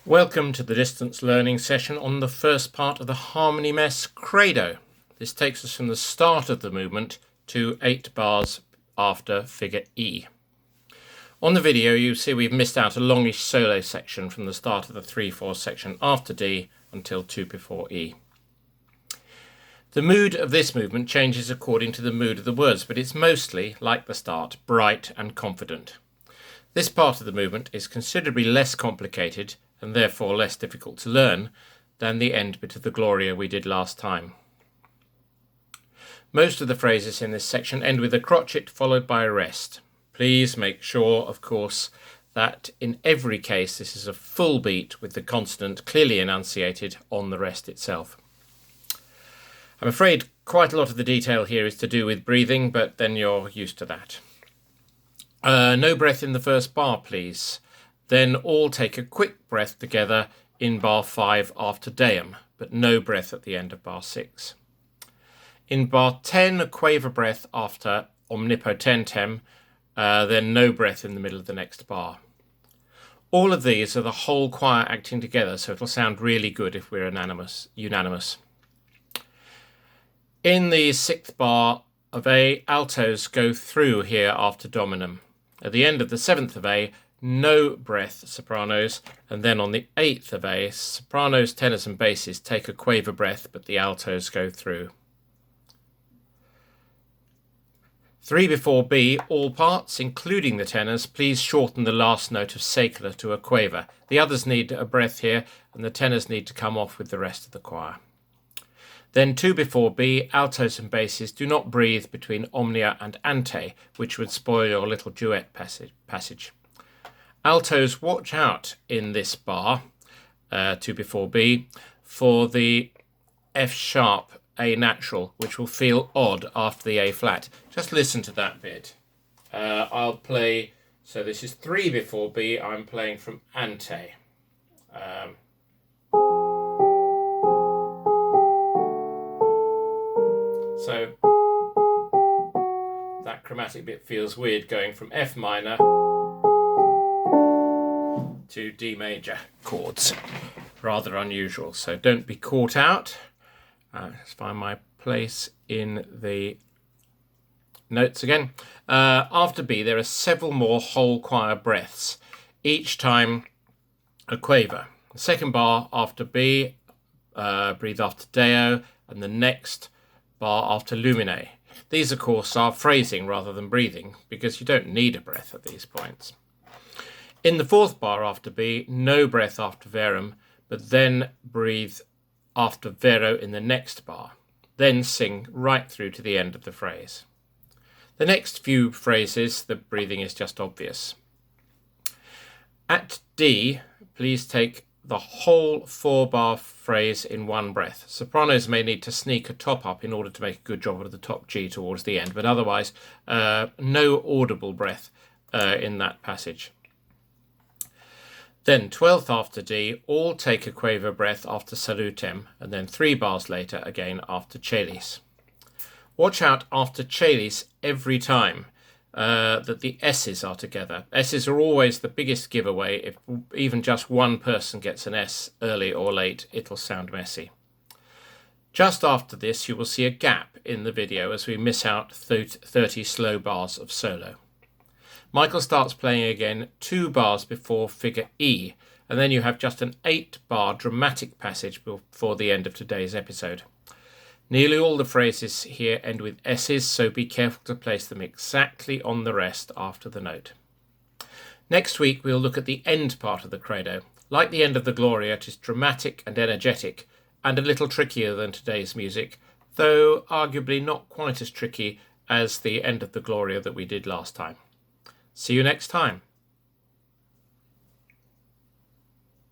Welcome to the distance learning session on the first part of the Harmoniemesse Credo. This takes us from the start of the movement to 8 bars after figure E. On the video you see we've missed out a longish solo section from the start of the 3/4 section after D until 2 before E. The mood of this movement changes according to the mood of the words, but it's mostly, like the start, bright and confident. This part of the movement is considerably less complicated and therefore less difficult to learn than the end bit of the Gloria we did last time. Most of the phrases in this section end with a crotchet followed by a rest. Please make sure, of course, that in every case this is a full beat with the consonant clearly enunciated on the rest itself. I'm afraid quite a lot of the detail here is to do with breathing, but then you're used to that. No breath in the first bar, please. Then all take a quick breath together in bar 5 after Deum, but no breath at the end of bar 6. In bar 10, a quaver breath after Omnipotentem, then no breath in the middle of the next bar. All of these are the whole choir acting together, so it'll sound really good if we're unanimous. In the 6th bar of A, altos go through here after Dominum. At the end of the 7th of A, no breath sopranos, and then on the 8th of A, sopranos, tenors and basses take a quaver breath, but the altos go through. 3 before B, all parts, including the tenors, please shorten the last note of secula to a quaver. The others need a breath here, and the tenors need to come off with the rest of the choir. Then 2 before B, altos and basses do not breathe between omnia and ante, which would spoil your little duet passage. Altos, watch out in this bar, 2 before B, for the F sharp A natural, which will feel odd after the A flat. Just listen to that bit. I'll play, so this is 3 before B, I'm playing from ante. So that chromatic bit feels weird going from F minor to D major chords. Rather unusual, so don't be caught out. Let's find my place in the notes again. After B there are several more whole choir breaths, each time a quaver. The second bar after B, breathe after Deo, and the next bar after Lumine. These of course are phrasing rather than breathing, because you don't need a breath at these points. In the 4th bar after B, no breath after Verum, but then breathe after Vero in the next bar. Then sing right through to the end of the phrase. The next few phrases, the breathing is just obvious. At D, please take the whole 4-bar phrase in one breath. Sopranos may need to sneak a top up in order to make a good job of the top G towards the end, but otherwise no audible breath in that passage. Then 12th after D, all take a quaver breath after Salutem, and then 3 bars later again after Celis. Watch out after Celis every time that the S's are together. S's are always the biggest giveaway. If even just one person gets an S early or late, it'll sound messy. Just after this, you will see a gap in the video as we miss out 30 slow bars of solo. Michael starts playing again 2 bars before figure E, and then you have just an 8-bar dramatic passage before the end of today's episode. Nearly all the phrases here end with S's, so be careful to place them exactly on the rest after the note. Next week we'll look at the end part of the Credo. Like the end of the Gloria, it is dramatic and energetic, and a little trickier than today's music, though arguably not quite as tricky as the end of the Gloria that we did last time. See you next time.